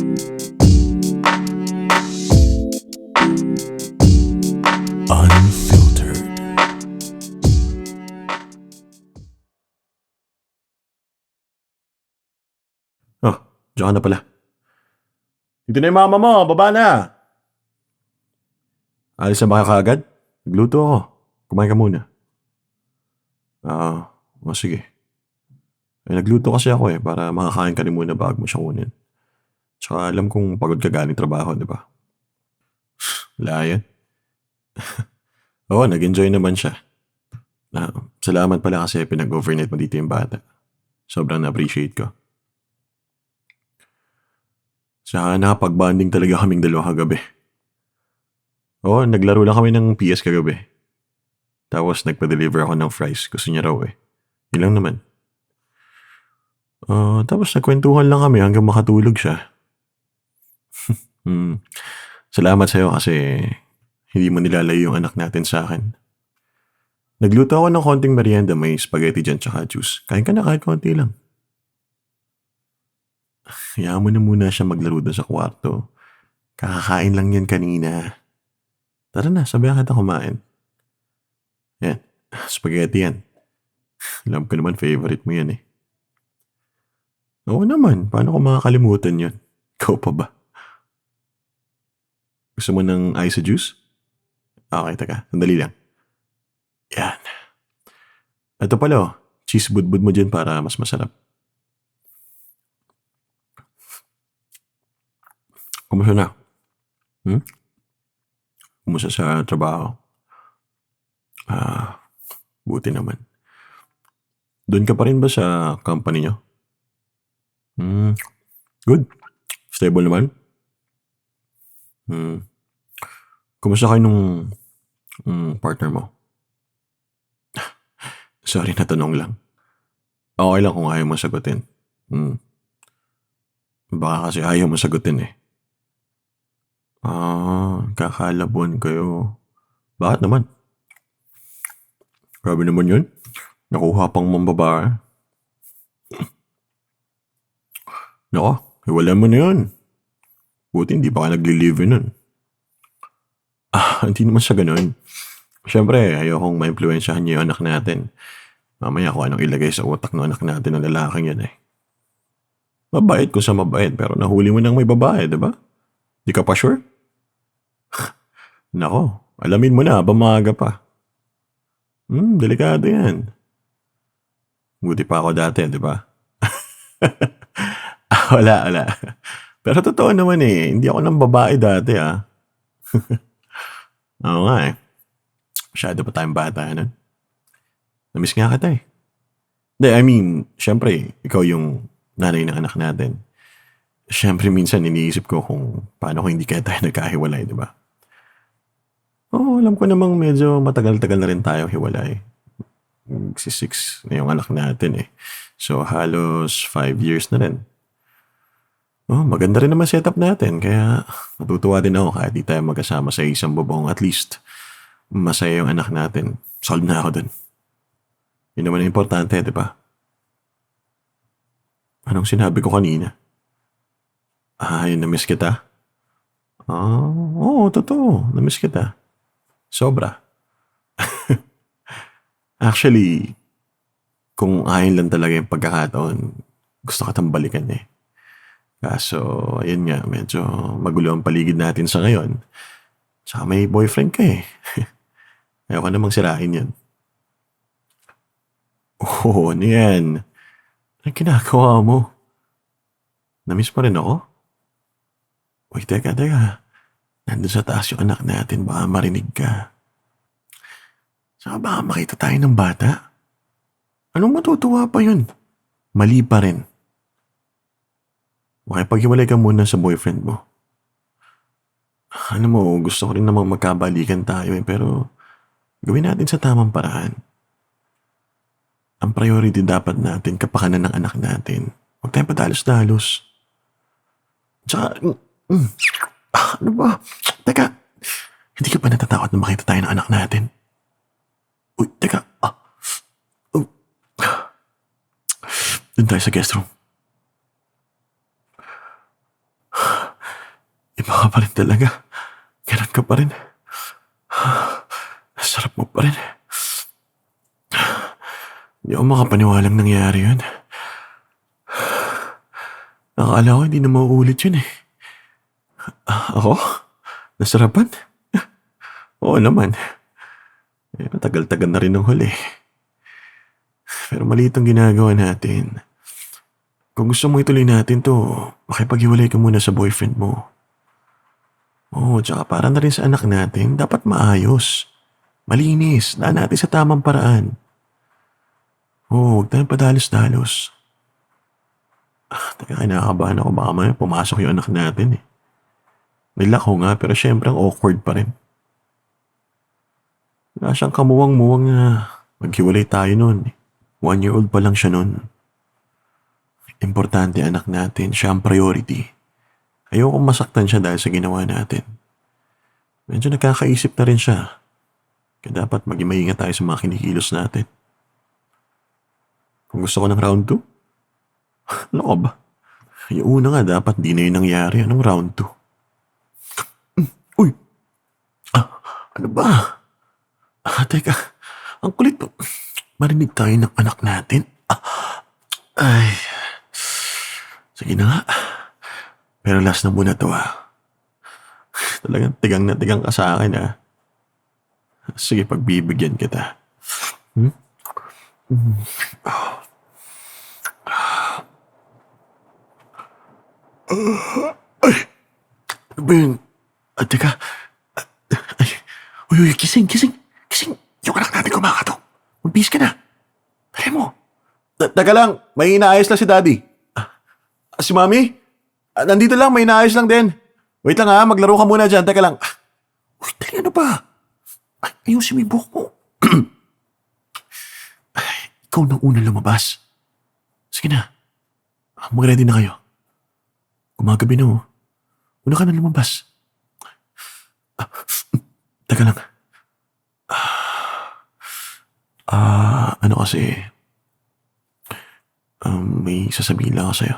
Unfiltered. Oh, diyan ka na pala. Dito na yung mama mo, baba na. Alis na ba ka kaagad? Nagluto ako. Kumain ka muna. Sige. Nagluto kasi ako para makakain ka rin muna bago mo siya kunin. Tsaka alam kong pagod ka galing trabaho, di ba? Wala yan. Oo, nag-enjoy naman siya. Salamat pala kasi pinag-overnight mo dito yung bata. Sobrang na-appreciate ko. Saka nakapag-bonding talaga kaming dalawa kagabi. Oo, naglaro lang kami ng PS kagabi. Tapos nagpa-deliver ako ng fries. Gusto niya raw eh. Yun lang naman. Tapos nagkwentuhan lang kami hanggang makatulog siya. Salamat sa'yo kasi hindi mo nilalayo yung anak natin sa akin. Nagluto ako ng konting merienda, may spaghetti dyan tsaka juice. Kain ka na kahit konti lang. Hayaan mo na muna siya maglaro doon sa kwarto. Kakakain lang yan kanina. Tara na, sabihan kita kumain. Yan, spaghetti yan. Alam ko naman favorite mo yan eh. Oo naman, paano ko makakalimutan yun? Ikaw pa ba? Gusto mo ng ice juice? Okay, taka, sandali lang. Yan. Ito pala cheese budbud mo dyan para mas masarap. Kumusta na? Kumusta sa trabaho? Buti naman. Doon ka pa rin ba sa company nyo? Good. Stable naman? Kumusta kayo nung partner mo? Sorry, natanong lang. Okay lang kung ayaw mo sagutin. Baka kasi ayaw mo sagutin eh. Kakalabuan kayo. Bakit naman? Grabe naman yun. Nakuha pang mambabae. Nako, hiwala mo na yun. Buti hindi pa ka nagli-live nun. Hindi naman sa ganun. Siyempre, ayokong ma-impluensyahan niyo yung anak natin. Mamaya kung anong ilagay sa utak ng anak natin ng lalaking yan eh. Mabait ko sa mabait, pero nahuli mo nang may babae, diba? Di ka pa sure? Nako, alamin mo na, maaga pa. Delikado yan. Buti pa ako dati, diba? Wala. Pero totoo naman eh, hindi ako ng babae dati Oo nga eh. Masyado pa tayong bata nun. Namiss nga kita eh. Syempre, ikaw yung nanay ng anak natin. Syempre, minsan iniisip ko kung paano kung hindi kaya tayo nagkahiwalay, di ba? Oo, alam ko namang medyo matagal-tagal na rin tayo hiwalay. 6 na yung anak natin eh. So, halos 5 years na rin. Maganda rin naman setup natin. Kaya natutuwa din ako kahit di tayo magkasama sa isang bubong. At least, masaya yung anak natin. Solve na ako dun. Yun naman ang importante, di ba? Anong sinabi ko kanina? Yun, namiss kita? Oo, totoo. Namiss kita. Sobra. Actually, kung ayon lang talaga yung pagkakataon, gusto kitang balikan eh. Kaso, ayun nga, medyo magulo ang paligid natin sa ngayon. Tsaka may boyfriend ka eh. Ayaw ka namang sirain yan. Ano yan? Anong ginagawa mo? Namiss pa rin ako? Uy, teka. Nandun sa taas yung anak natin, baka marinig ka. Saka baka makita tayo ng bata. Anong matutuwa pa yun? Mali pa rin. Makipaghiwalay ka muna sa boyfriend mo. Alam mo, gusto ko rin namang magkabalikan tayo pero gawin natin sa tamang paraan. Ang priority dapat natin, kapakanan ng anak natin. Huwag tayong padalos-dalos. Tsaka, ano ba? Teka, hindi ka pa natatakot na makita tayo ng anak natin? Uy, teka. Doon tayo sa guest room. Iba ka pa rin talaga. Ganun ka pa rin. Sarap mo pa rin. Hindi ako makapaniwalang nangyari yun. Akala ko hindi na mauulit yun eh. Ako? Nasarapan? Oo naman. Matagal-tagal na rin ng huli. Pero mali itong ginagawa natin. Kung gusto mo ituloy natin to, makipaghiwalay ka muna sa boyfriend mo. Oo, tsaka para na rin sa anak natin, dapat maayos. Malinis, daan natin sa tamang paraan. Oo, huwag tayong padalos-dalos. Teka, kinakabahan ako, baka may pumasok yung anak natin eh. Nilak ko nga, pero syempre ang awkward pa rin. Wala siyang kamuwang-muwang na maghiwalay tayo noon. 1-year-old pa lang siya noon. Importante anak natin, siya ang priority. Ayokong masaktan siya dahil sa ginawa natin. Medyo nagkakaisip na rin siya. Kaya dapat maging maingat tayo sa mga kinikilos natin. Kung gusto ko ng round 2, ano ka ba? Yung una nga dapat di na yun nangyari. Anong round 2? Uy! Ano ba? Teka. Ang kulit mo. Marinig tayo ng anak natin. Ay. Sige na nga. Pero last na muna to Talagang tigang na tigang ka sa akin Sige, pagbibigyan kita. Ay! Ano ba yun? Teka. Ay. Uy, gising. Yung anak natin kumakatok. Magbihis ka na. Dali mo. Teka lang, may inaayos lang si Daddy. Si Mami? Nandito lang, may inaayos lang din. Wait lang maglaro ka muna dyan. Teka lang. Uy, dali ano ba? Ayusin mo yung buhok mo. Ikaw na una lumabas. Sige na. Mag-ready na kayo. Gumagabi na Una ka na lumabas. Teka lang. Ano kasi, may sasabihin lang ako sa'yo.